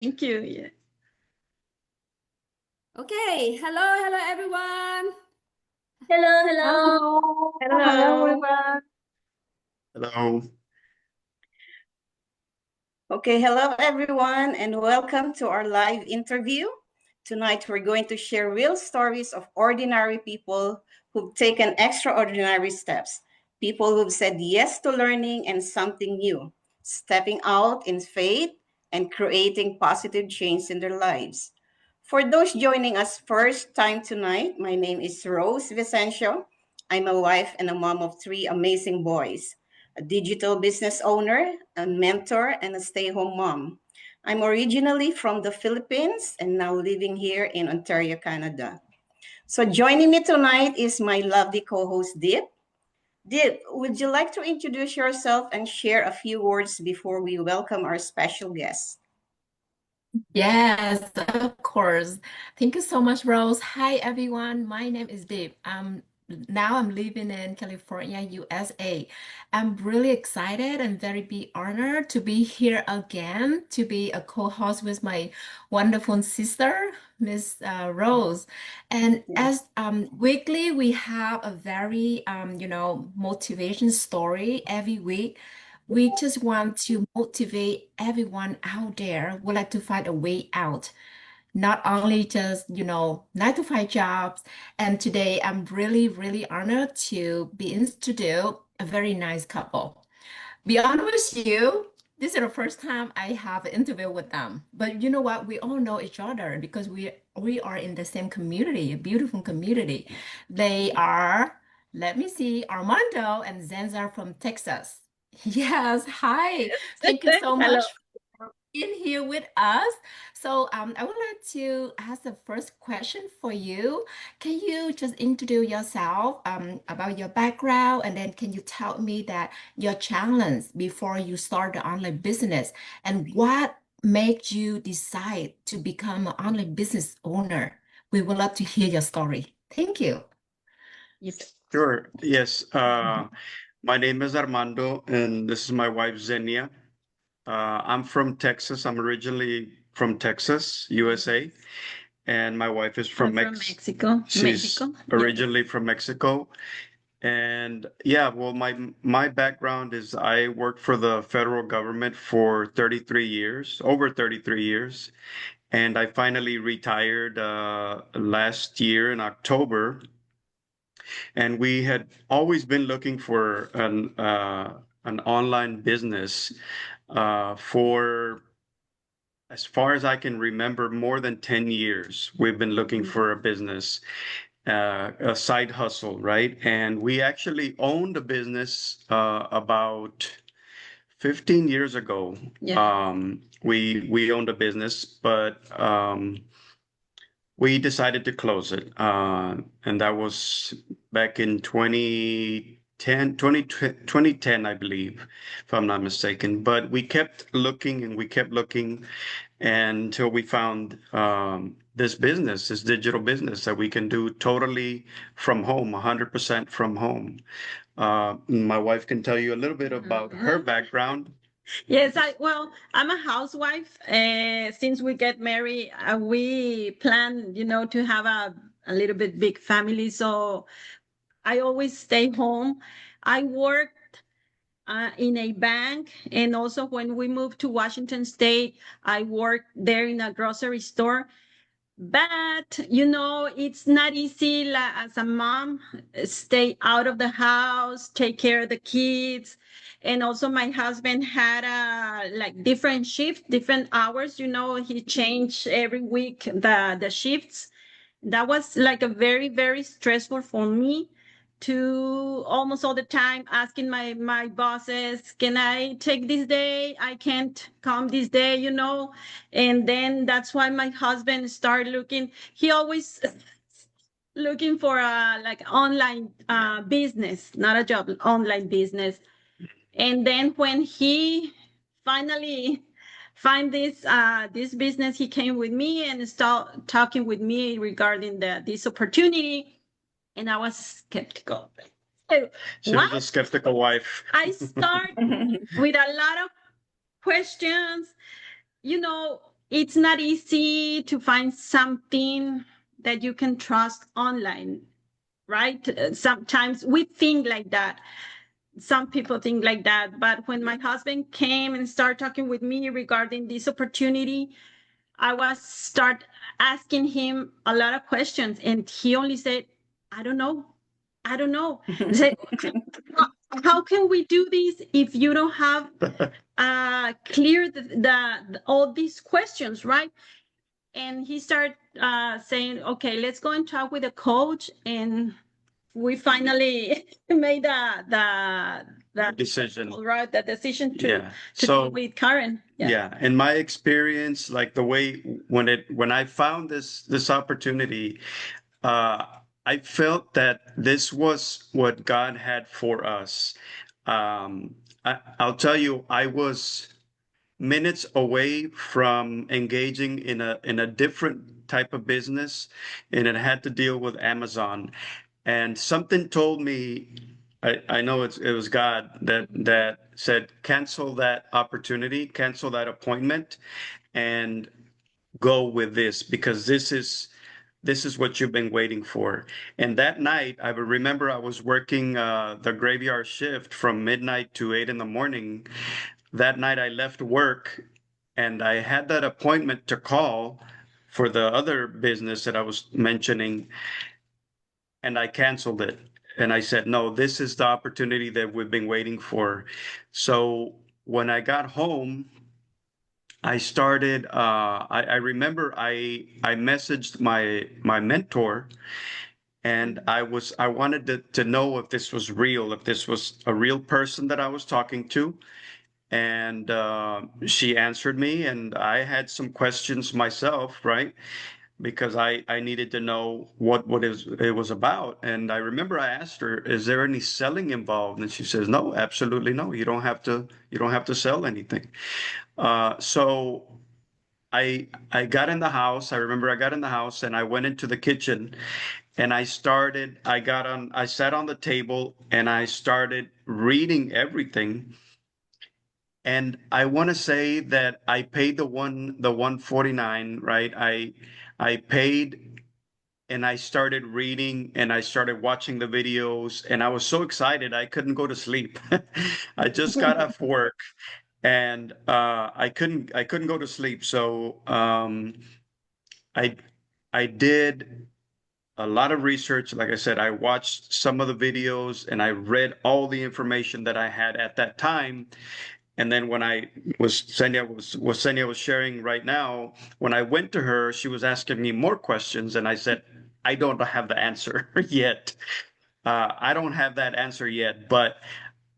Thank you. Yeah. Okay, hello everyone. Hello. Hello. Everyone. Hello. Okay, hello everyone, and welcome to our live interview. Tonight, we're going to share real stories of ordinary people who've taken extraordinary steps, people who've said yes to learning and something new, stepping out in faith and creating positive change in their lives. For those joining us first time tonight, my name is Rose Vicencio. I'm a wife and a mom of three amazing boys, a digital business owner, a mentor, and a stay home mom. I'm originally from the Philippines and now living here in Ontario, Canada. So, joining me tonight is my lovely co host, Deep. Deep, would you like to introduce yourself and share a few words before we welcome our special guest? Yes, of course. Thank you so much, Rose. Hi everyone. My name is Dave. I'm living in California, USA. I'm really excited and very be honored to be here again to be a co-host with my wonderful sister, Miss Rose. And Yes. as weekly, we have a very motivation story every week. We just want to motivate everyone out there would like to find a way out, not only just, 9 to 5 jobs. And today I'm really honored to be introduced a very nice couple. Be honest with you, this is the first time I have an interview with them. But you know what? We all know each other because we are in the same community, a beautiful community. They are, let me see, Armando and Zenza from Texas. Yes, hi. Thank you so Hello. much for being here with us. So I would like to ask the first question for you. Can you just introduce yourself about your background, and then can you tell me that your challenge before you start the online business and what made you decide to become an online business owner? We would love to hear your story. Thank you. Yes. Sure. Yes. My name is Armando, and this is my wife, Xenia. I'm from Texas. I'm originally from Texas, USA, and my wife is from I'm from Mexico. She's Mexico. Yeah. originally from Mexico. And yeah, well, my background is I worked for the federal government for 33 years, over 33 years, and I finally retired last year in October. And we had always been looking for an online business for as far as I can remember, more than 10 years. We've been looking for a business, a side hustle, right? And we actually owned a business about 15 years ago. Yeah. We owned a business, but we decided to close it. And that was back in 2010, I believe, if I'm not mistaken. But we kept looking and we kept looking until we found this business, this digital business that we can do totally from home, 100% from home. My wife can tell you a little bit about her background. Yes, I'm a housewife. Since we get married, we plan, to have a little bit big family. So I always stay home. I worked in a bank, and also when we moved to Washington State, I worked there in a grocery store. But it's not easy as a mom, stay out of the house, take care of the kids. And also my husband had like different shifts, different hours, he changed every week the shifts. That was like a very stressful for me to almost all the time asking my bosses, can I take this day? I can't come this day, and then that's why my husband started looking. He always looking for a like online business, not a job, online business. And then when he finally find this business, he came with me and start talking with me regarding this opportunity, and I was skeptical. So, She was a skeptical wife. I start with a lot of questions. it's not easy to find something that you can trust online, right? Sometimes we think like that. Some people think like that. But when my husband came and started talking with me regarding this opportunity, I was start asking him a lot of questions, and he only said, "I don't know. I don't know." I said, how can we do this if you don't have clear all these questions, right? And he started saying, "Okay, let's go and talk with a coach." And we finally made the decision. right, the decision to Yeah. to So be with Karen. yeah, in my experience, like the way when I found this opportunity, uh, I felt that this was what God had for us. I'll tell you, I was minutes away from engaging in a different type of business, and it had to deal with Amazon. And something told me, I know it was God that said, cancel that opportunity, cancel that appointment, and go with this, because this is what you've been waiting for. And that night, I remember I was working the graveyard shift from midnight to 8 in the morning. That night I left work and I had that appointment to call for the other business that I was mentioning, and I canceled it. And I said, no, this is the opportunity that we've been waiting for. So when I got home, I started, I remember I messaged my mentor, and I wanted to know if this was real, if this was a real person that I was talking to. And she answered me, and I had some questions myself, right? Because I needed to know what it was about. And I remember I asked her, "Is there any selling involved?" And she says, "No, absolutely no. You don't have to sell anything." So I got in the house. I remember I got in the house and I went into the kitchen, and I sat on the table and I started reading everything. And I want to say that I paid the 149, right? I paid, and I started reading and I started watching the videos, and I was so excited I couldn't go to sleep. I just got off work, and I couldn't go to sleep. So I I did a lot of research. Like I said, I watched some of the videos and I read all the information that I had at that time. And then when I was Senya was sharing right now, when I went to her, she was asking me more questions, and I said, I don't have the answer yet. I don't have that answer yet, but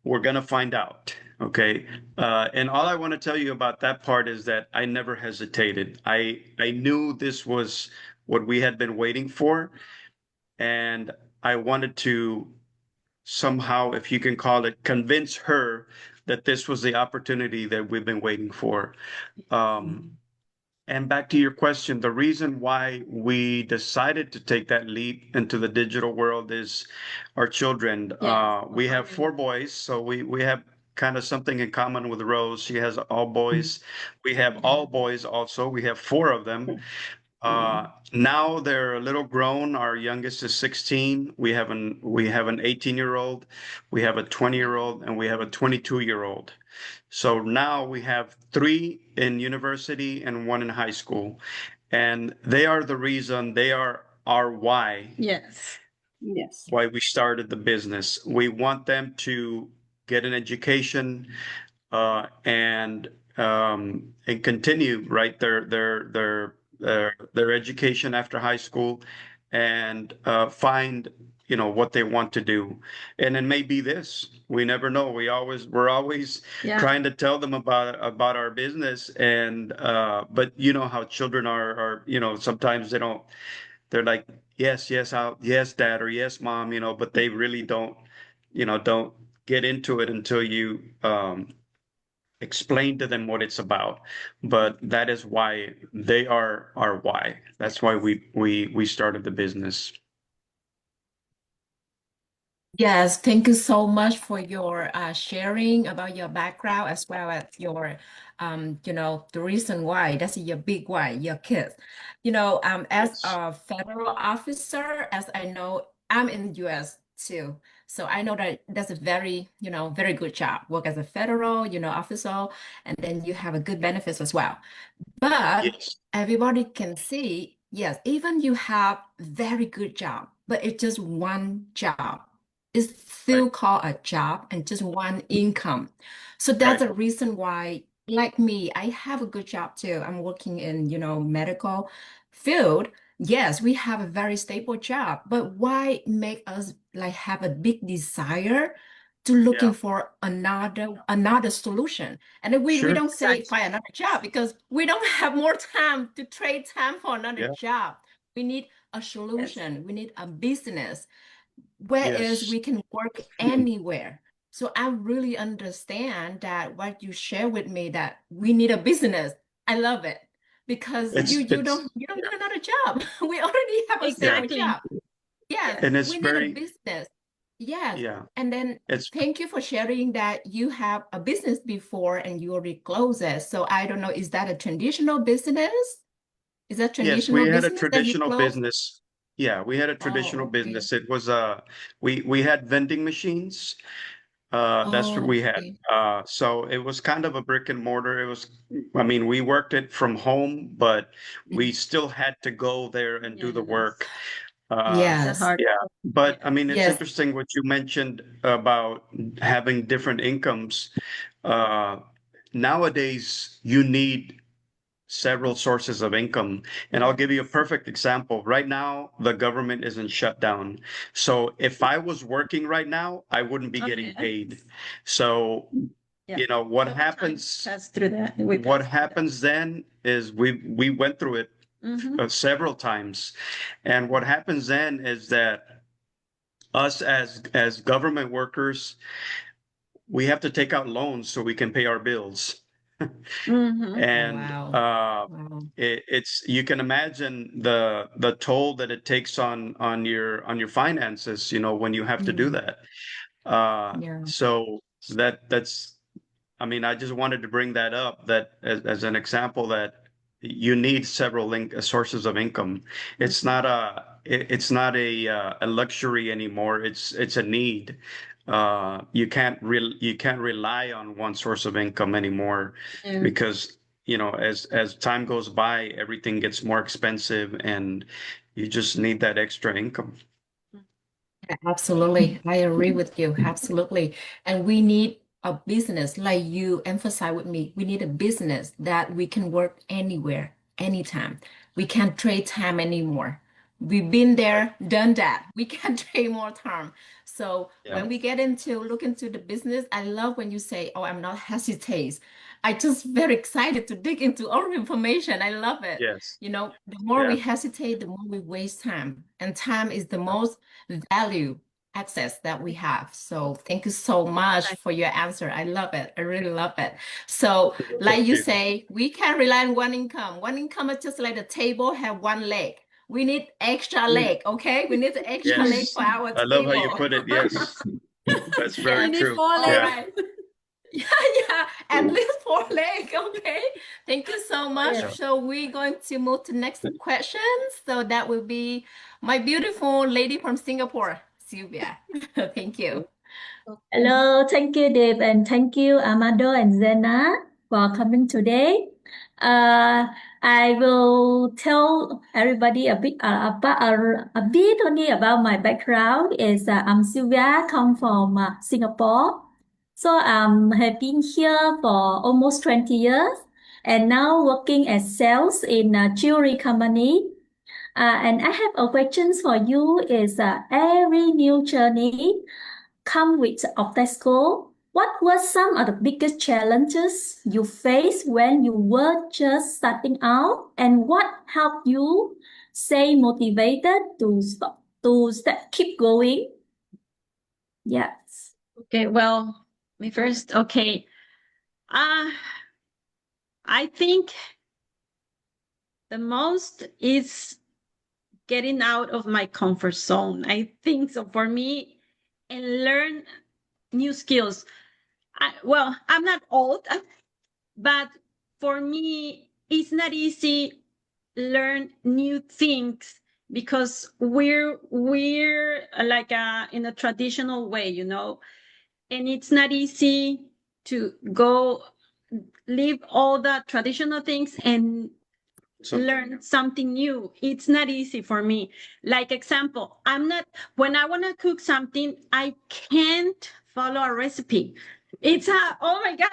we're gonna find out. Okay. And all I want to tell you about that part is that I never hesitated. I knew this was what we had been waiting for, and I wanted to somehow, if you can call it, convince her that this was the opportunity that we've been waiting for. And back to your question, the reason why we decided to take that leap into the digital world is our children. Yes. We have 4 boys, so we have kind of something in common with Rose. She has all boys. We have all boys also. We have 4 of them. Now they're a little grown. Our youngest is 16. We have an 18-year-old, we have a 20-year-old, and we have a 22-year-old. So now we have 3 in university and 1 in high school. And they are the reason, they are our why, Yes. Yes. why we started the business. We want them to get an education, and continue, right, their education after high school, and find what they want to do. And it may be this. We never know. We're always Yeah. trying to tell them about our business, and but you know how children are, sometimes they're like, yes, yes, yes, dad, or yes, mom, but they really don't get into it until you explain to them what it's about. But that is why they are our why. That's why we started the business. Yes, thank you so much for your sharing about your background as well as your, the reason why, that's your big why, your kids. As Yes. a federal officer, as I know, I'm in the US too. So I know that that's a very, very good job. Work as a federal, officer, and then you have a good benefits as well. But Yes. everybody can see, yes, even you have very good job, but it's just one job. It's Right. still called a job and just one income. So that's Right. the reason why, like me, I have a good job too. I'm working in, medical field. Yes, we have a very stable job, but why make us like have a big desire to Yeah. looking for another solution? And then we Sure. don't say Exactly. find another job because we don't have more time to trade time for another Yeah. job. We need a Yes. solution. We need a business, whereas Yes. we can work anywhere. So I really understand that what you share with me that we need a business. I love it because you you It's don't you don't need another job. We already have a yeah. stable Exactly. job. Yes, And it's we need a very business. Yes. yeah. And then It's thank you for sharing that you have a business before and you already closed it. So I don't know, is that a traditional business? Is that yes, we traditional had a business that you traditional closed? business. Yeah, we had a traditional Oh, okay. business. It was we had vending machines. That's what Oh, we had. okay. So it was kind of a brick and mortar. It was, I mean, we worked it from home, but we Mhm. still had to go there and do the Yes. work. It's a Yes. hard. Yeah, but I Yes. mean, it's Yes. interesting what you mentioned about having different incomes. Uh, Nowadays, you need several sources of income. And I'll give you a Yes. perfect example. Right now, the government isn't shut down. So if I was working right now, I wouldn't be getting Okay. paid. So, Yeah. what So we time happens, pass through that. We what pass through that. happens then is we went through it Mm-hmm. several times. And what happens then is that us as government workers, we have to take out loans so we can pay our bills. Mm-hmm. And Wow. Wow. it's you can imagine the toll that it takes on your finances, when you have to do Yeah. that. Yeah. So that's I mean, I just wanted to bring that up that as an example that you need several sources of income. It's Mm-hmm. not a luxury anymore. It's a need. You can't rely on one source of income anymore Yeah. because as time goes by, everything gets more expensive, and you just need that extra income. Absolutely. I agree with you. Absolutely. And we need a business, like you emphasize with me. We need a business that we can work anywhere, anytime. We can't trade time anymore. We've been Right. there, done that. We can't trade more time. So Yeah. when we look into the business, I love when you say, oh, I'm not hesitate. I just very excited to dig into all the information. I love it. Yes. The more Yeah. we hesitate, the more we waste time. And time is the most value access that we have. So thank you so much for your answer. I love it. I really love it. So Thank like you you. say, we can rely on one income. One income is just like the table have one leg. We need extra Mm. leg, okay? We need the extra leg Yes. for our I love how you table. put it. Yes. That's We very Yes. need true. four All Yeah. legs. right. Yeah, yeah, at least four leg, okay? Thank you so much. Yes. Yeah. So we're going to move to next question. So that will be my beautiful lady from Singapore, Sylvia. Thank you. Hello, thank you, Dave, and thank you, Amado and Zena, for coming today. I will tell everybody a bit only about my background. I'm Sylvia, come from Singapore. So have been here for almost 20 years, and now working as sales in a jewelry company. And I have a question for you. Every new journey come with obstacle. What were some of the biggest challenges you faced when you were just starting out, and what helped you stay motivated keep going? Yes. Okay. Well, me first. Okay. Uh, I think the most is getting out of my comfort zone. I think so for me, and learn new skills. Well, I'm not old, but for me, it's not easy learn new things because we're like in a traditional way, you know, and it's not easy to go leave all the traditional things and learn something new. It's not easy for me. Like example, when I want to cook something, I can't follow a recipe. It's oh my God.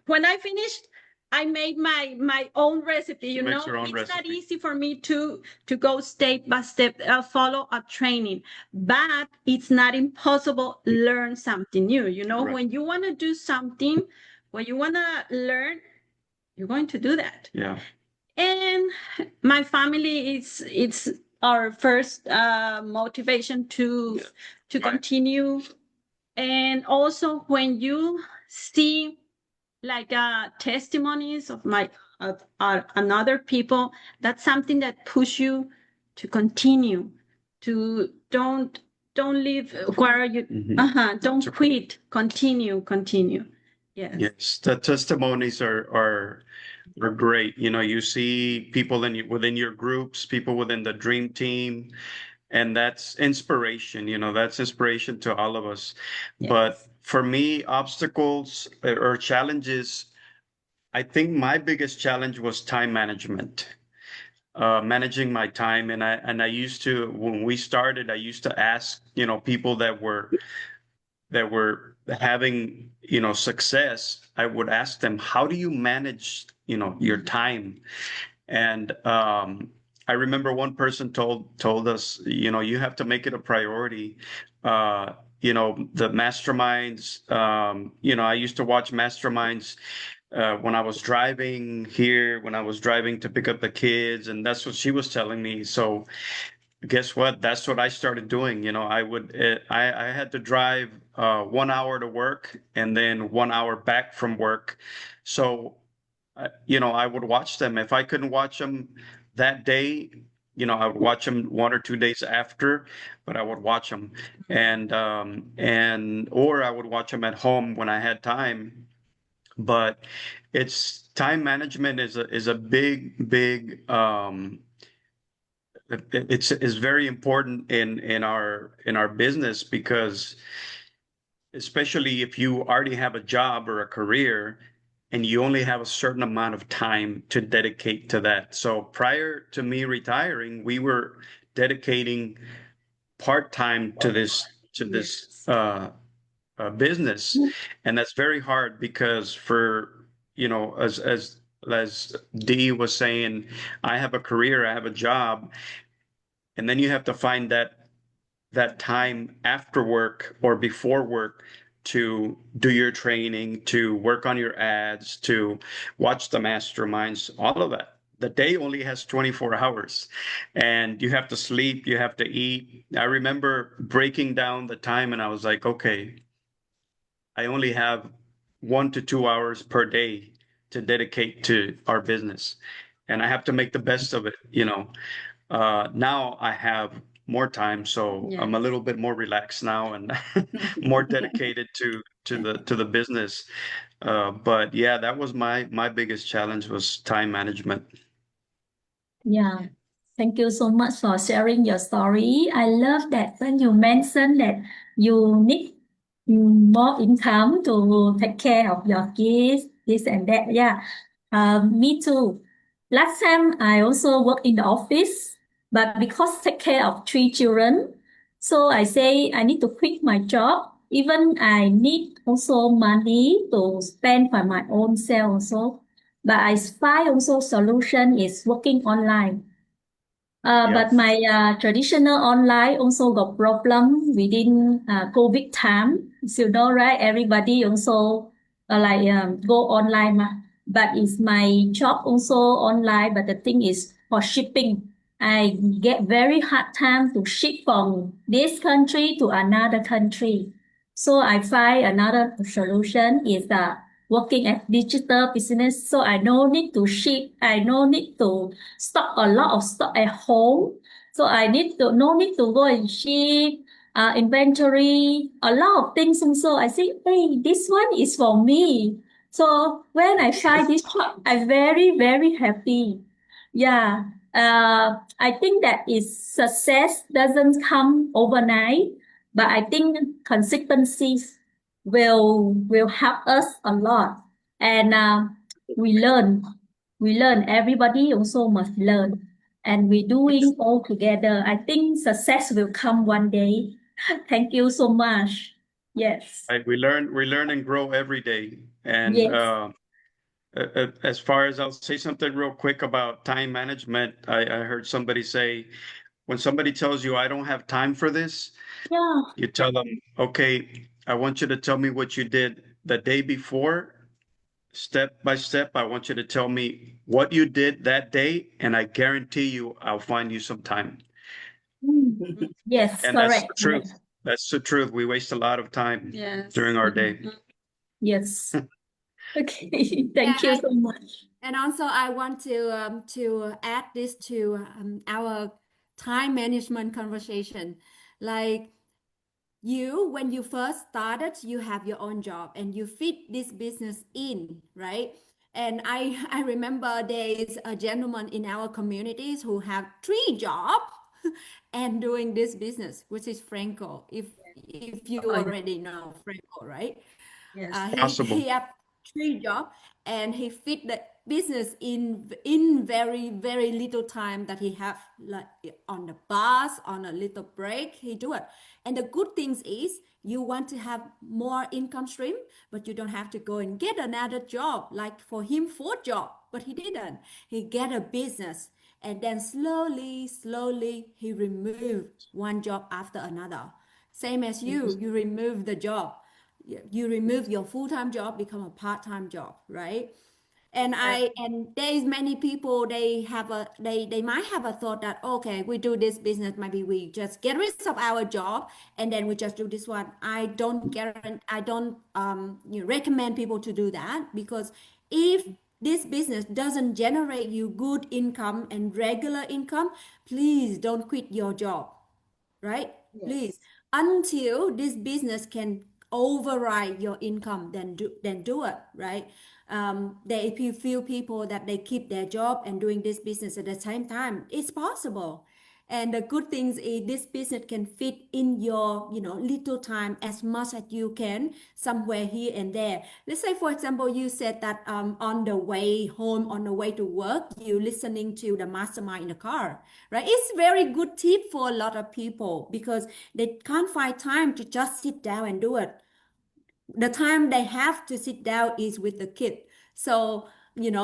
When I finished, I made my own recipe, you know. It's not easy for me to go step by step, follow a training, but it's not impossible learn something new, you know. When you want to do something, when you want to learn, you're going to do that. Yeah. And my family it's our first motivation to continue. And also when you see like testimonies of another people, that's something that push you to continue, to don't leave where you don't quit, continue. Yes, the testimonies are great. You know, you see people within your groups, people within the dream team, and that's inspiration. You know, that's inspiration to all of us. Yes. But for me, obstacles or challenges, I think my biggest challenge was time management. Managing my time, and I used to, when we started, I used to ask, you know, people that were having, you know, success. I would ask them, how do you manage, you know, your time? And I remember one person told us, you know, you have to make it a priority. You know, the masterminds, you know, I used to watch masterminds when I was driving here, when I was driving to pick up the kids, and that's what she was telling me. So guess what? That's what I started doing. You know, I had to drive 1 hour to work and then 1 hour back from work. So, you know, I would watch them. If I couldn't watch them that day, you know, I would watch them 1 or 2 days after, but I would watch them, and or I would watch them at home when I had time. But it's time management is a big it's very important in our business, because especially if you already have a job or a career and you only have a certain amount of time to dedicate to that. So prior to me retiring, we were dedicating part-time to this business, and that's very hard because for, you know, as Dee was saying, I have a career, I have a job, and then you have to find that time after work or before work to do your training, to work on your ads, to watch the masterminds, all of that. The day only has 24 hours, and you have to sleep, you have to eat. I remember breaking down the time, and I was like, okay, I only have 1 to 2 hours per day to dedicate to our business, and I have to make the best of it, you know. Now I have more time, so I'm a little bit more relaxed now and more dedicated to the business. But yeah, that was my biggest challenge, was time management. Yeah, thank you so much for sharing your story. I love that when you mentioned that you need more income to take care of your kids, this and that. Yeah, me too. Last time I also work in the office, but because take care of 3 children, so I say I need to quit my job. Even I need also money to spend for my own self also. But I find also solution is working online. But my traditional online also got problem within COVID time. So you know, right? Everybody also go online. But it's my job also online. But the thing is for shipping, I get very hard time to ship from this country to another country. So I find another solution is working at digital business. So I no need to ship. I no need to stock a lot of stock at home. So I no need to go and ship inventory, a lot of things also. I say, hey, this one is for me. So when I try this shop, I'm very, very happy. Yeah. I think that is success doesn't come overnight, but I think consistency will help us a lot. And we learn. We learn. Everybody also must learn. And we're doing all together. I think success will come one day. Thank you so much. Yes. Right, we learn and grow every day. And Yes. as far as I'll say something real quick about time management, I heard somebody say, when somebody tells you, I don't have time for this, Yeah. you tell them, okay, I want you to tell me what you did the day before, step by step. I want you to tell me what you did that day, and I guarantee you I'll find you some time. Yes, And that's the correct. truth. That's the truth. We waste a lot of time Yes. during our day. Yes. Okay. Thank Yeah, you so much. and also I want to add this to our time management conversation. Like when you first started, you have your own job and you fit this business in, right? And I remember there is a gentleman in our communities who have 3 jobs and doing this business, which is Franco. If you Oh, already know Franco, right? Yes. Possible. He have 3 jobs and he fit the business in very very little time that he have, like on the bus, on a little break he do it. And the good things is you want to have more income stream, but you don't have to go and get another job. Like for him, 4 job, but he didn't. He get a business, and then slowly he removed one job after another. Same as you remove the job, you remove your full-time job, become a part-time job, right? And there is many people, they might have a thought that, okay, we do this business, maybe we just get rid of our job and then we just do this one. I don't recommend people to do that, because if this business doesn't generate you good income and regular income, please don't quit your job, right? Please, Yes. until this business can override your income, then do it, right? There are few people that they keep their job and doing this business at the same time. It's possible. And the good things is this business can fit in your, little time as much as you can, somewhere here and there. Let's say, for example, you said that on the way home, on the way to work, you listening to the mastermind in the car, right? It's very good tip for a lot of people because they can't find time to just sit down and do it. The time they have to sit down is with the kid. So,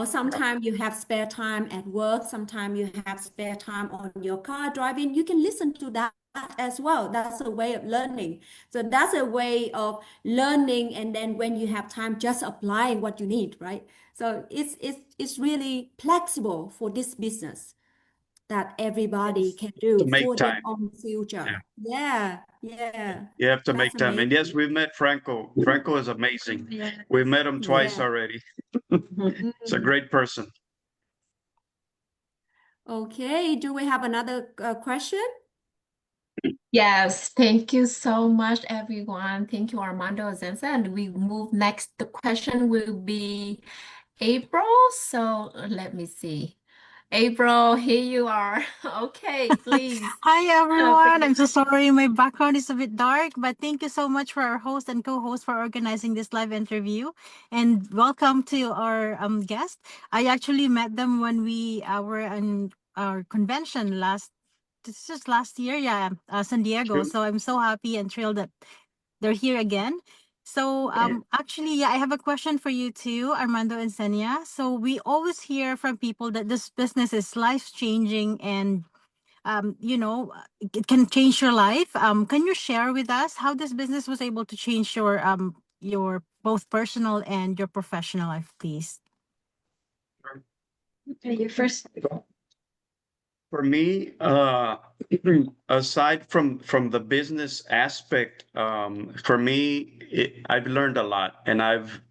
sometimes you have spare time at work, sometimes you have spare time on your car driving. You can listen to that as well. That's a way of learning. So that's a way of learning. And then when you have time, just applying what you need, right? So it's really flexible for this business that everybody Yes. can To do make for their time. own Yeah. future. Yeah, yeah. You have to That's make time. And yes, amazing. we've met Franco. Franco is amazing. Yeah. We've met him twice Yeah. already. Mhm. He's a great person. Okay, do we have another question? Yes, thank you so much, everyone. Thank you, Armando Zenza. And we move next. The question will be April. So let me see. April, here you are. Okay, please. Hi everyone. I'm Begin. so sorry my background is a bit dark, but thank you so much for our host and co-host for organizing this live interview. And welcome to our guest. I actually met them when we were in our convention this is last year, yeah, San Diego. True. So I'm so happy and thrilled that they're here again. So actually, yeah, I have a question for you too, Armando and Senia. So we always hear from people that this business is life-changing and it can change your life. Can you share with us how this business was able to change your both personal and your professional life, please? Okay, you first. For me, aside from the business aspect, for me, I've learned a lot, and I've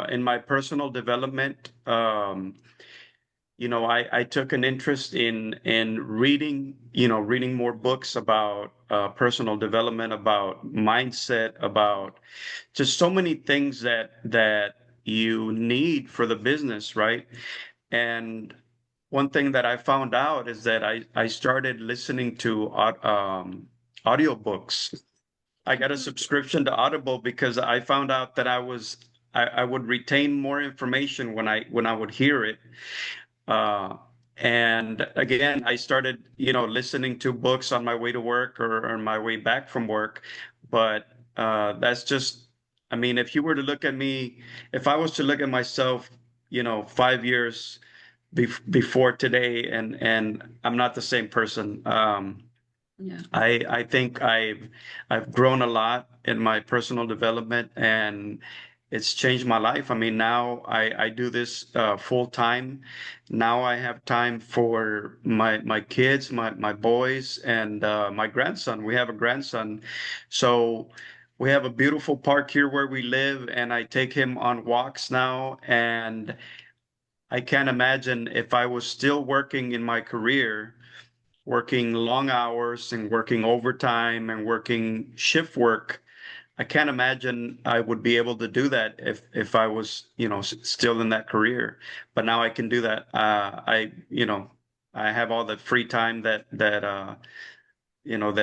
in my personal development, I took an interest in reading, reading more books about personal development, about mindset, about just so many things that you need for the business, right? And one thing that I found out is that I started listening to audiobooks. I got a subscription to Audible because I found out that I would retain more information when I would hear it. Uh, and again, I started, listening to books on my way to work or on my way back from work. But that's just, I mean, if you were to look at me, if I was to look at myself, 5 years before today, and I'm not the same person. Yeah. I think I've grown a lot in my personal development, and it's changed my life. I mean, now I do this full time. Now I have time for my kids, my boys, and my grandson. We have a grandson, so we have a beautiful park here where we live, and I take him on walks now. And I can't imagine if I was still working in my career, working long hours and working overtime and working shift work. I can't imagine I would be able to do that if I was, still in that career. But now I can do that. I have all the free time that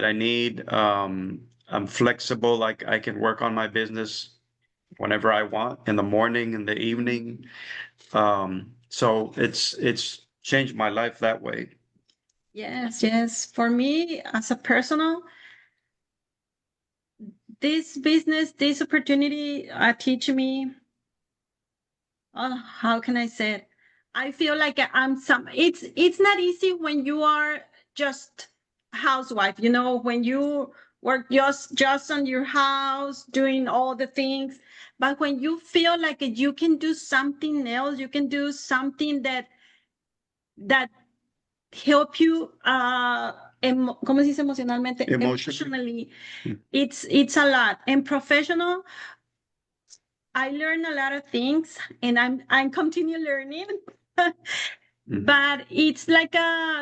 I need. I'm flexible. Like I can work on my business whenever I want, in the morning, in the evening. So it's changed my life that way. Yes, yes. For me, as a personal, this business, this opportunity teach me, how can I say it? I feel like it's not easy when you are just a housewife, when you work just on your house, doing all the things. But when you feel like you can do something else, you can do something that help you ¿cómo se dice emocionalmente? Emotionally. Emotionally, it's a lot. And professional, I learn a lot of things, and I'm continue learning. But it's like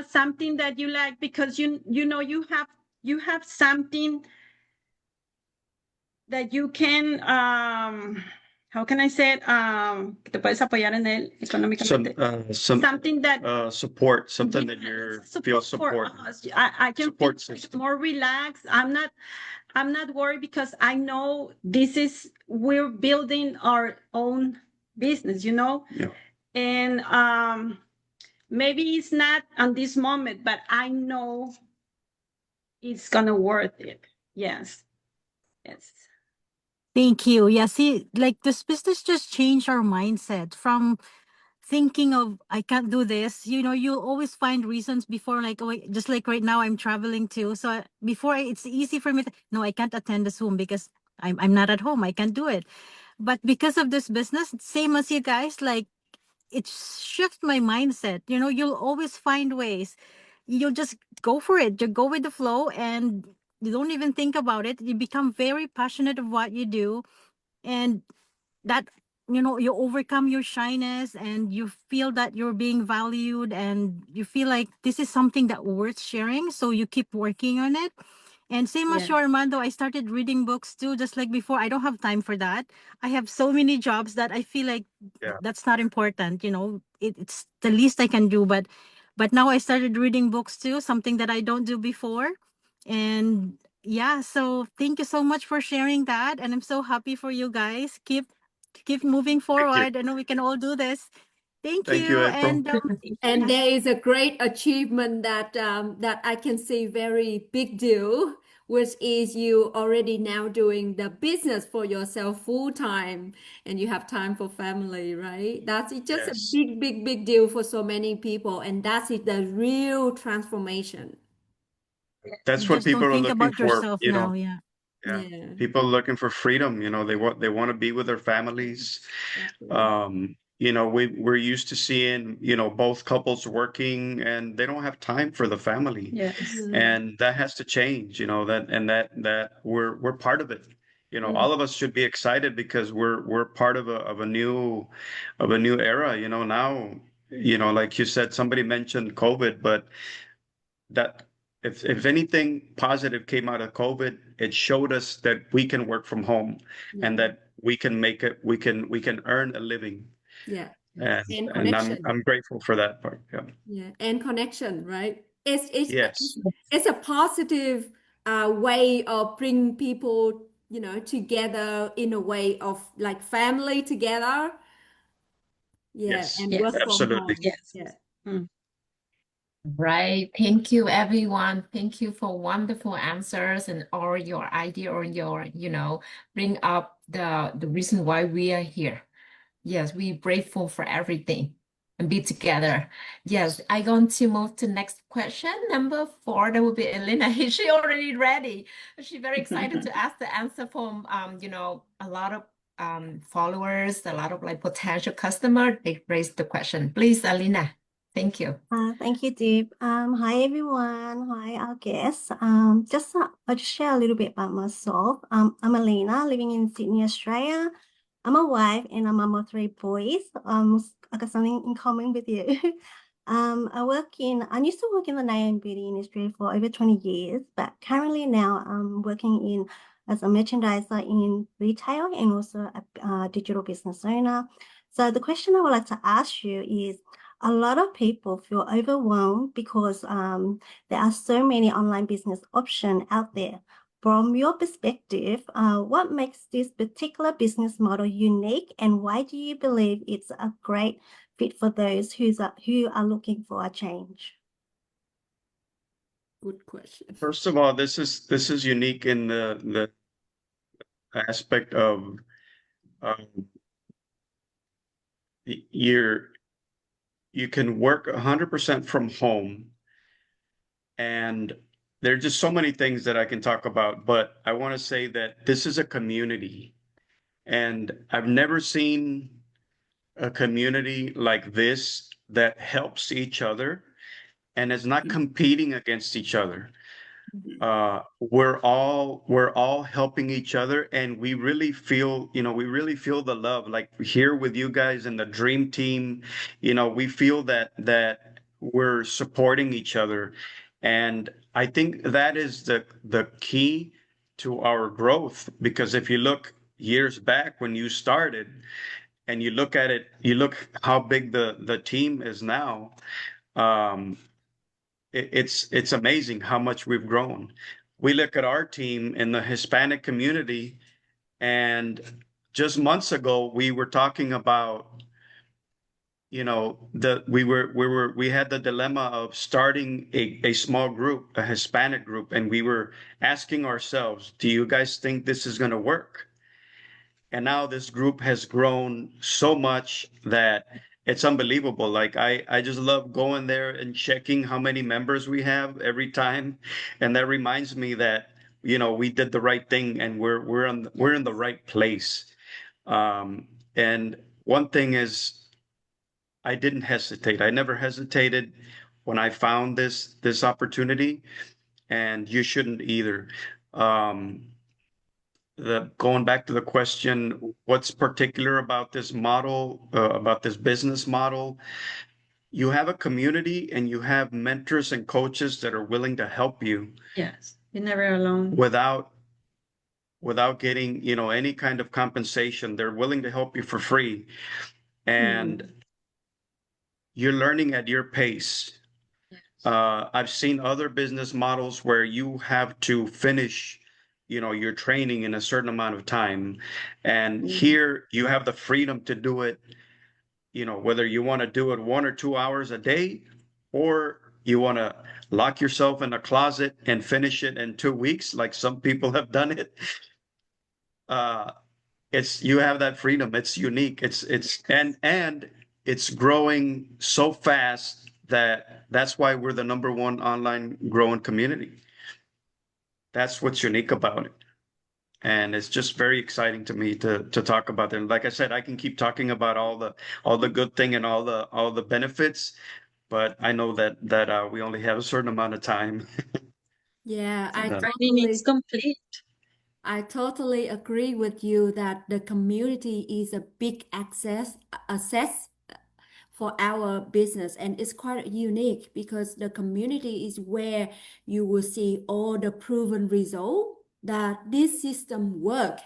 something that you like, because you have something that you can how can I say it, que te puedes apoyar en él económicamente. Something that Support, something that you feel support. I can feel Support system. more relaxed. I'm not worried, because I know we're building our own business, Yeah. And maybe it's not on this moment, but I know it's gonna worth it. Yes. Yes. Thank you. Yeah, see, like this business just changed our mindset from thinking of I can't do this. You'll always find reasons before, like, oh, just like right now I'm traveling too. So before it's easy for me to, no, I can't attend the Zoom because I'm not at home. I can't do it. But because of this business, same as you guys, like it shifts my mindset. You'll always find ways. You'll just go for it. You go with the flow, and you don't even think about it. You become very passionate of what you do, and that you overcome your shyness, and you feel that you're being valued, and you feel like this is something that worth sharing, so you keep working on it. And same as Yes. you, Armando, I started reading books too, just like before. I don't have time for that. I have so many jobs that I feel like Yeah. that's not important. It's the least I can do. But now I started reading books too, something that I don't do before. And yeah, so thank you so much for sharing that. And I'm so happy for you guys. Keep moving forward. I know we can all do this. Thank Thank you, you. April. And there is a great achievement that I can see very big deal, which is you already now doing the business for yourself full time, and you have time for family, right? That's just a Yes. big, big, big deal for so many people, and that's it, the real transformation. That's You what just people don't are think looking about for, yourself now. Yeah. Yeah. Yeah. People looking for freedom, they want to be with their families. We're used to seeing, both couples working, and they don't have time for the family. Yes. And that has to change, that we're part of it. All of us should be excited because we're part of a new era. Now you know, like you said, somebody mentioned COVID, but that if anything positive came out of COVID, it showed us that we can work from home and Yeah. that we can make it, we can earn a living. Yeah. And And and connection. I'm grateful for that part. Yeah. Yeah. And connection, right? Yes. It's a positive way of bring people, you know, together in a way of like family together. Yeah. Yes. And Yes. work from Absolutely. home. Yes. Yeah. Right. Thank you, everyone. Thank you for wonderful answers and all your idea or your, bring up the reason why we are here. Yes, we're grateful for everything and be together. Yes, I'm going to move to next question. Number 4, that will be Elena. She already ready. She's very excited to ask the answer from, a lot of followers, a lot of like potential customer. They raised the question. Please, Elena. Thank you. Thank you, Deep. Hi everyone. Hi, our guests. I'll just share a little bit about myself. I'm Alina, living in Sydney, Australia. I'm a wife and a mom of 3 boys. I got something in common with you. I used to work in the nail and beauty industry for over 20 years, but currently now I'm working as a merchandiser in retail and also a digital business owner. So the question I would like to ask you is, a lot of people feel overwhelmed because there are so many online business options out there. From your perspective, what makes this particular business model unique, and why do you believe it's a great fit for those who are looking for a change? Good question. First of all, this is unique in the aspect of you can work 100% from home, and there are just so many things that I can talk about, but I want to say that this is a community, and I've never seen a community like this that helps each other and is not competing against each other. We're all helping each other, and we really feel the love, like here with you guys and the dream team. We feel that we're supporting each other, and I think that is the key to our growth, because if you look years back when you started and you look at it, you look how big the team is now. It's amazing how much we've grown. We look at our team in the Hispanic community, and just months ago we were talking about, we had the dilemma of starting a small group, a Hispanic group, and we were asking ourselves, do you guys think this is going to work? And now this group has grown so much that it's unbelievable. Like I just love going there and checking how many members we have every time. And that reminds me that, we did the right thing, and we're in the right place. And one thing is, I didn't hesitate. I never hesitated when I found this opportunity, and you shouldn't either. Going back to the question, what's particular about this model, about this business model? You have a community and you have mentors and coaches that are willing to help you. Yes. You're never alone. Without getting, any kind of compensation. They're willing to help you for free. And you're learning at your pace. I've seen other business models where you have to finish your training in a certain amount of time. And here you have the freedom to do it, whether you want to do it 1 or 2 hours a day, or you want to lock yourself in a closet and finish it in 2 weeks, like some people have done it. You have that freedom. It's unique. And it's growing so fast that's why we're the #1 online growing community. That's what's unique about it. And it's just very exciting to me to talk about it. Like I said, I can keep talking about all the good thing and all the benefits, but I know that we only have a certain amount of time. Yeah, It's complete. I totally agree with you that the community is a big access for our business, and it's quite unique because the community is where you will see all the proven result that this system work,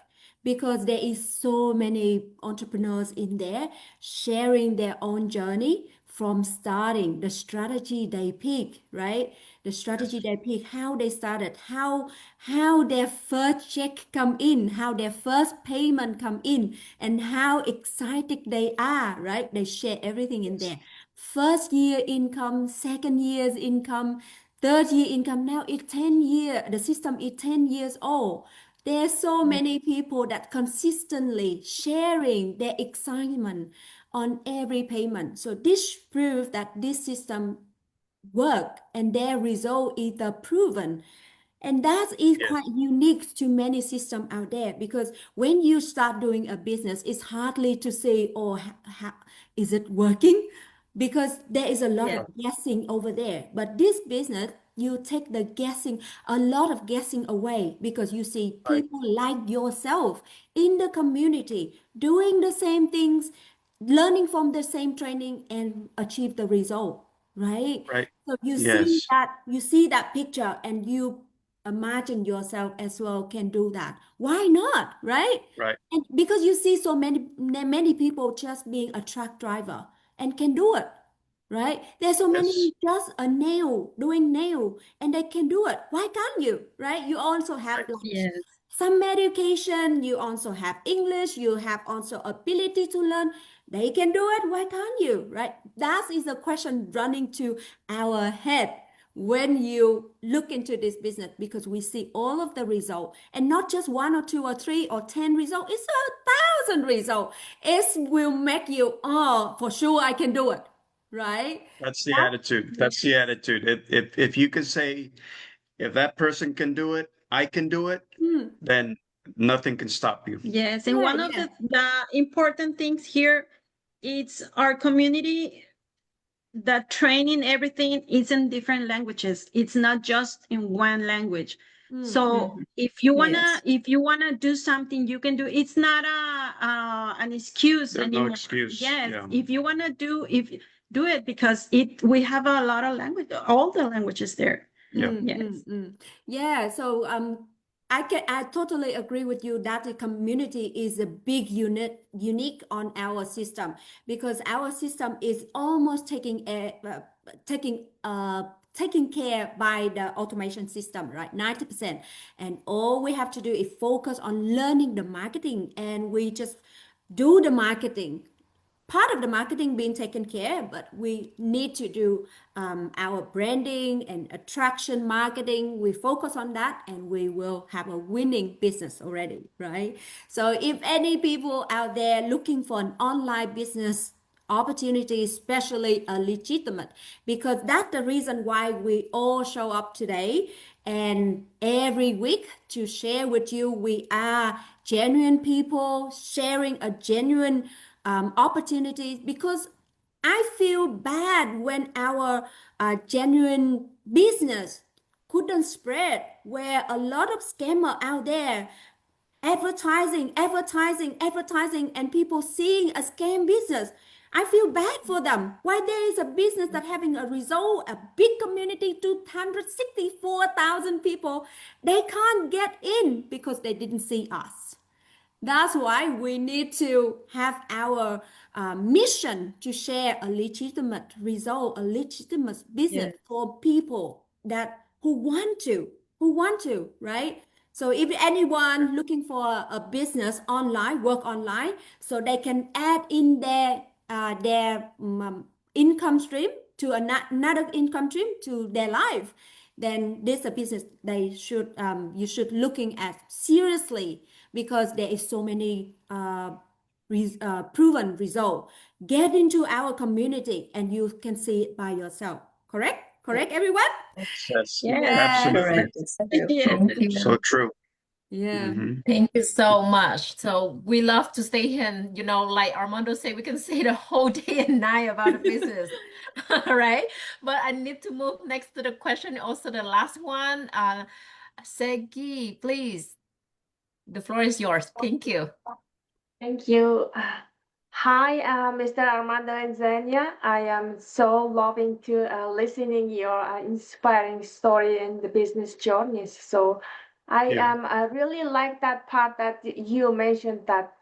because there is so many entrepreneurs in there sharing their own journey from starting, the strategy they pick, right? The strategy they pick, how they started, how their first check come in, how their first payment come in, and how excited they are, right? They share everything in there. First year income, second year's income, third year income. Now it's 10 year, the system is 10 years old. There's so many people that consistently sharing their excitement on every payment. So this proves that this system work and their result is the proven. And that is Yes. quite unique to many systems out there, because when you start doing a business, it's hardly to say, oh, is it working? Because there is a lot Yes. of guessing over there. But this business, you take the guessing, a lot of guessing away, because you see Right. people like yourself in the community doing the same things, learning from the same training and achieve the result, right? Right. So you Yes. see that picture and you imagine yourself as well can do that. Why not, right? Right. And because you see so many people just being a truck driver and can do it, right? There's so Yes. many just a nail doing nail and they can do it. Why can't you, right? You also have Right. like Yes. some education, you also have English, you have also ability to learn. They can do it. Why can't you, right? That is the question running to our head when you look into this business, because we see all of the result and not just one or two or three or 10 results. It's 1,000 results. It will make you, oh, for sure I can do it, right? That's the attitude. That's the attitude. If you can say, if that person can do it, I can do it, Hmm. then nothing can stop you. Yes, and Yeah, one of yeah. the important things here, it's our community that training everything is in different languages. It's not just in one language. So if you wanna do something, you can do. It's not an excuse There's no anymore. excuse. Yes, Yeah. if you wanna do it, because we have a lot of language, all the languages there. Yeah. Yes. Yeah, so I totally agree with you that the community is a big unit unique on our system, because our system is almost taking care by the automation system, right? 90%. And all we have to do is focus on learning the marketing, and we just do the marketing, part of the marketing being taken care, but we need to do our branding and attraction marketing. We focus on that and we will have a winning business already, right? So if any people out there looking for an online business opportunity, especially a legitimate, because that's the reason why we all show up today and every week to share with you. We are genuine people sharing a genuine opportunities, because I feel bad when our genuine business couldn't spread, where a lot of scammer out there advertising, and people seeing a scam business. I feel bad for them. Why there is a business that having a result, a big community, 264,000 people, they can't get in because they didn't see us. That's why we need to have our mission to share a legitimate result, a legitimate business for people that who want to, right? So if anyone looking for a business online, work online, so they can add in their income stream to another income stream to their life, then this is a business they should you should looking at seriously, because there is so many proven result. Get into our community and you can see it by yourself. Correct, everyone? Yes. Yes. Absolutely. Correct. It's true. Yes. Thank you. So true. Yeah. Mhm. Thank you so much. So we love to stay here and, like Armando said, we can say the whole day and night about the business. All right. But I need to move next to the question, also the last one. Segi, please. The floor is yours. Thank you. Thank you. Hi, Mr. Armando and Zenia. I am so loving to listening your inspiring story in the business journeys. So Yeah. I really like that part that you mentioned that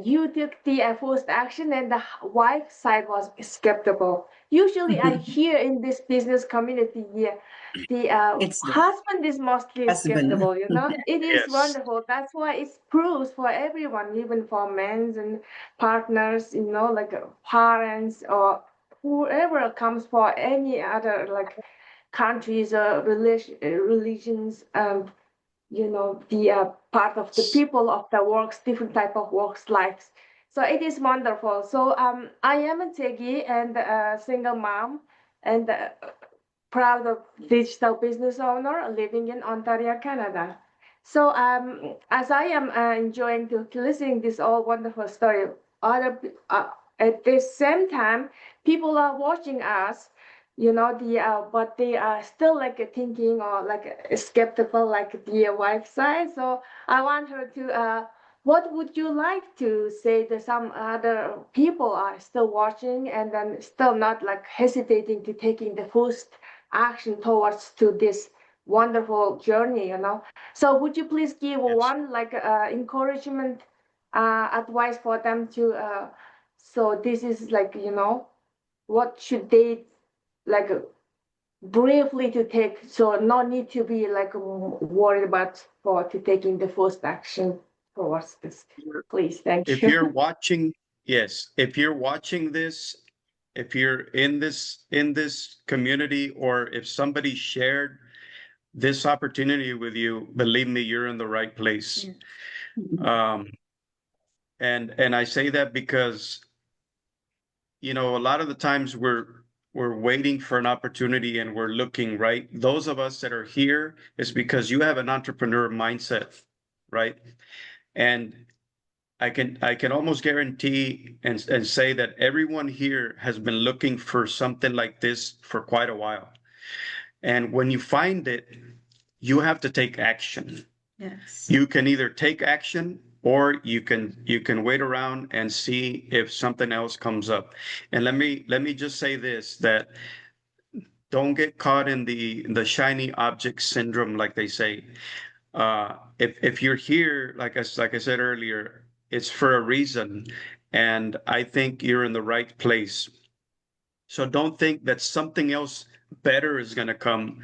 you took the first action and the wife side was skeptical. Usually, I hear in this business community, yeah, the It's the husband is mostly husband. skeptical. You know, it is Yes. wonderful. That's why it's proves for everyone, even for men and partners. You know, like parents or whoever comes for any other like countries or religions. You know, the part of the people of the works, different type of works lives. So it is wonderful. So I am a techie and a single mom and proud of digital business owner living in Ontario, Canada. So as I am enjoying to listening this all wonderful story, other at the same time, people are watching us, you know, the but they are still like thinking or like skeptical like the wife side. So I want her to what would you like to say that some other people are still watching and then still not like hesitating to taking the first action towards to this wonderful journey, you know? So would you please give Yes. one like encouragement advice for them to so this is like, you know, what should they like briefly to take, so no need to be like worried about for to taking the first action towards this, please. Thank If you. you're watching, yes, if you're watching this, if you're in this community, or if somebody shared this opportunity with you, believe me, you're in the right place. Um, and I say that because, you know, a lot of the times we're waiting for an opportunity and we're looking, right? Those of us that are here is because you have an entrepreneur mindset, right? And I can almost guarantee and say that everyone here has been looking for something like this for quite a while. And when you find it, you have to take action. Yes. You can either take action or you can wait around and see if something else comes up. And let me just say this, that don't get caught in the shiny object syndrome, like they say. If you're here, like I said earlier, it's for a reason, and I think you're in the right place. So don't think that something else better is going to come,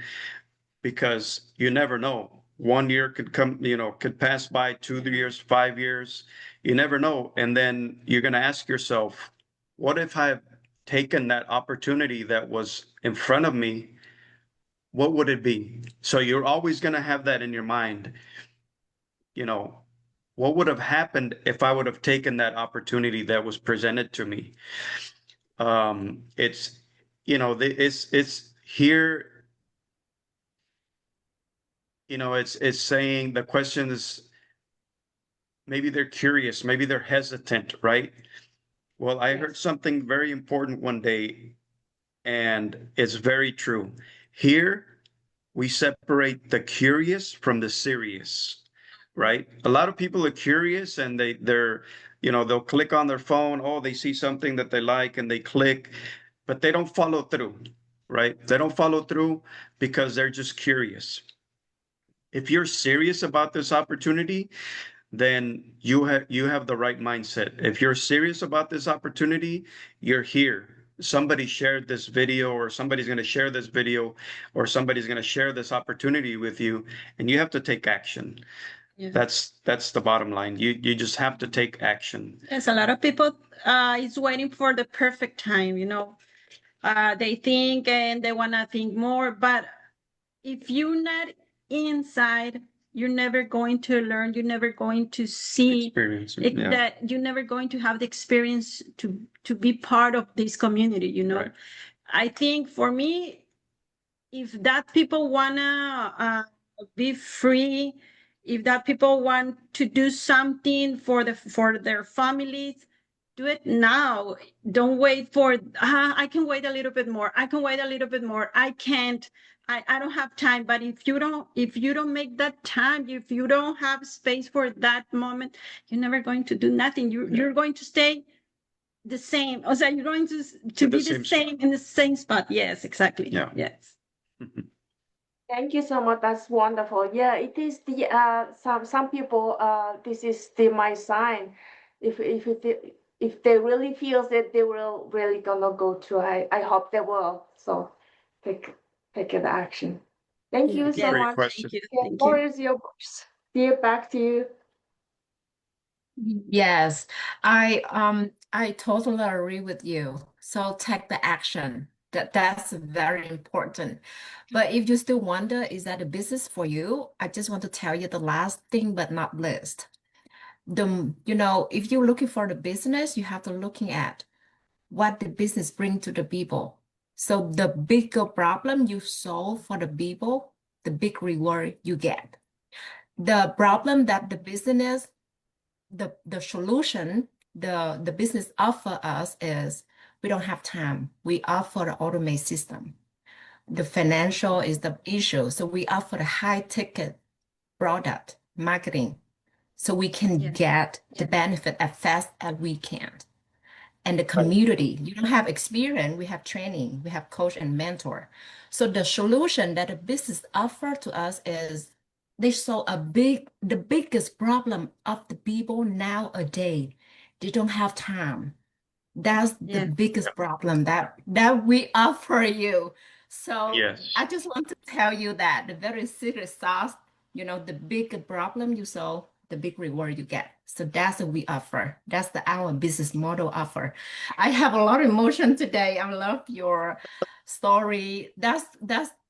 because you never know. 1 year could come, could pass by, 2 years, 5 years. You never know. And then you're going to ask yourself, what if I've taken that opportunity that was in front of me? What would it be? So you're always going to have that in your mind. You know, what would have happened if I would have taken that opportunity that was presented to me? It's, it's here. It's saying, the question is, maybe they're curious, maybe they're hesitant, right? Well, I heard something very important one day, and it's very true. Here, we separate the curious from the serious, right? A lot of people are curious, and they'll click on their phone. Oh, they see something that they like and they click, but they don't follow through, right? They don't follow through because they're just curious. If you're serious about this opportunity, then you have the right mindset. If you're serious about this opportunity, you're here. Somebody shared this video, or somebody's going to share this video, or somebody's going to share this opportunity with you, and you have to take action. Yeah. That's the bottom line. You just have to take action. Yes, a lot of people is waiting for the perfect time, you know. They think and they want to think more, but if you're not inside, you're never going to learn. You're never going to see Experience. Yeah. that. You're never going to have the experience to be part of this community, you know. Right. I think for me, if that people wanna be free, if that people want to do something for their families, do it now. Don't wait for, I can wait a little bit more. I can wait a little bit more. I can't, I don't have time. But if you don't make that time, if you don't have space for that moment, you're never going to do nothing. You're going to stay the same. O sea, you're going to be the same in the same spot. Yes, exactly. Yeah. Yes. Thank you so much. That's wonderful. Yeah, it is the some people this is my sign. If they really feels it, they will really gonna go through. I hope they will. So take an action. Thank you so Great much. question. Thank you. Yeah, Thank or you. is your books? Dear, back to you. Yes, I totally agree with you. So take the action. That's very important. But if you still wonder, is that a business for you? I just want to tell you the last thing but not least. If you're looking for the business, you have to looking at what the business bring to the people. So the bigger problem you solve for the people, the big reward you get. The problem that the business, the solution the business offer us is we don't have time. We offer the automate system. The financial is the issue. So we offer the high ticket product marketing so we can get the benefit as fast as we can. And the community, you don't have experience, we have training, we have coach and mentor. So the solution that the business offer to us is they solve the biggest problem of the people nowadays. They don't have time. That's the biggest problem that we offer you. So Yes. I just want to tell you that the very secret sauce, the big problem you solve, the big reward you get. So that's what we offer. That's our business model offer. I have a lot of emotion today. I love your story. That's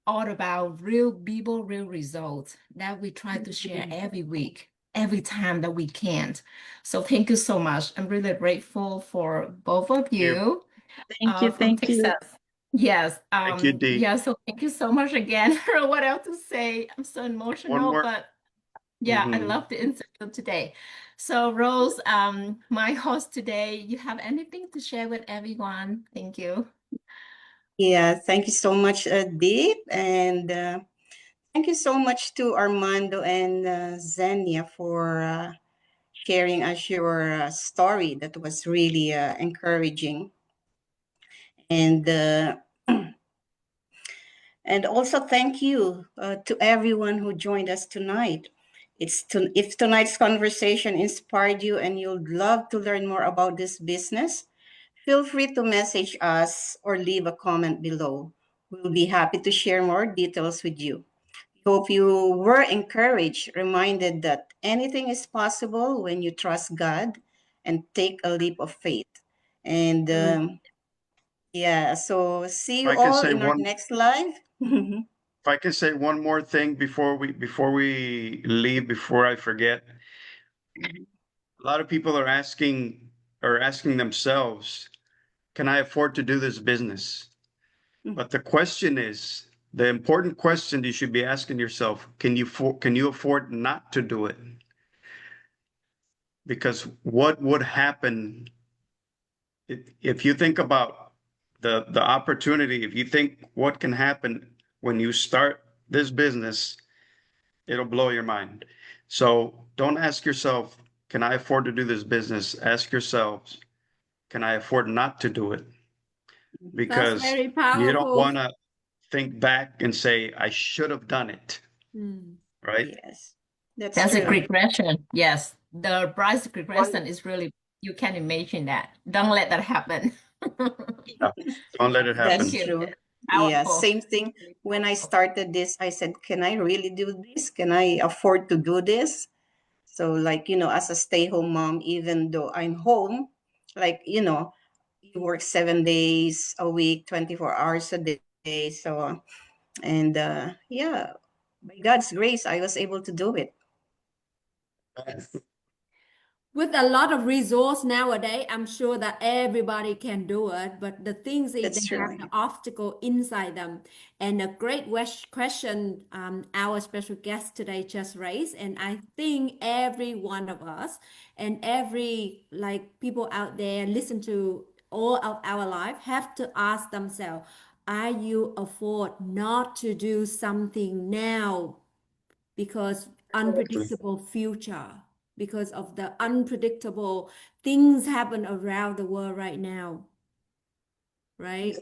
all about real people, real results that we try to share every week, every time that we can. So thank you so much. I'm really grateful for both of you. Thank you. From Thank you. Texas. Yes. Thank you, Dee. Yeah, so thank you so much again. I don't know what else to say. I'm so emotional, more. but yeah, I Mhm. love the interview today. So Rose, my host today, you have anything to share with everyone? Thank you. Yeah, thank you so much, Deep, and thank you so much to Armando and Xenia for sharing us your story. That was really encouraging, and and also thank you to everyone who joined us tonight. If tonight's conversation inspired you and you'd love to learn more about this business, feel free to message us or leave a comment below. We'll be happy to share more details with you. Hope you were encouraged, reminded that anything is possible when you trust God and take a leap of faith. And yeah, so see you If I can all say in our next live. If I can say one more thing before we leave, before I forget, a lot of people are asking themselves, can I afford to do this business? But the question is, the important question you should be asking yourself, can you afford not to do it? Because what would happen if you think about the opportunity, if you think what can happen when you start this business, it'll blow your mind. So don't ask yourself, can I afford to do this business? Ask yourselves, can I afford not to do it? That's Because very you don't powerful. want to think back and say, I should have done it, right? Yes, that's That's a true. great question. Yes, the price regression is really, you can imagine that. Don't let that happen. Yeah. Don't let it happen. That's Thank you. true. Yeah, Powerful. same thing. When I started this, I said, can I really do this? Can I afford to do this? So, like, as a stay-home mom, even though I'm home, like, you work 7 days a week, 24 hours a day. So, and yeah, by God's grace, I was able to do it. with a lot of resource nowadays, I'm sure that everybody can do it. But the things is That's they have true. the obstacle inside them. And a great question our special guest today just raised. And I think every one of us and every like people out there listen to all of our life have to ask themselves, are you afford not to do something now because unpredictable future, because of the unpredictable things happen around the world right now, right?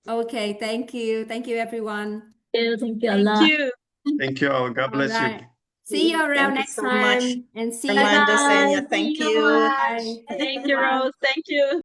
Okay, thank you everyone. Thank you a Thank lot. you. Thank you all. God All bless you. right, see you around Thank you next so much, time, and see you. Armando, Bye-bye. Ksenia. Thank Thank you so you. much. Bye. Thank you, Rose. Thank you.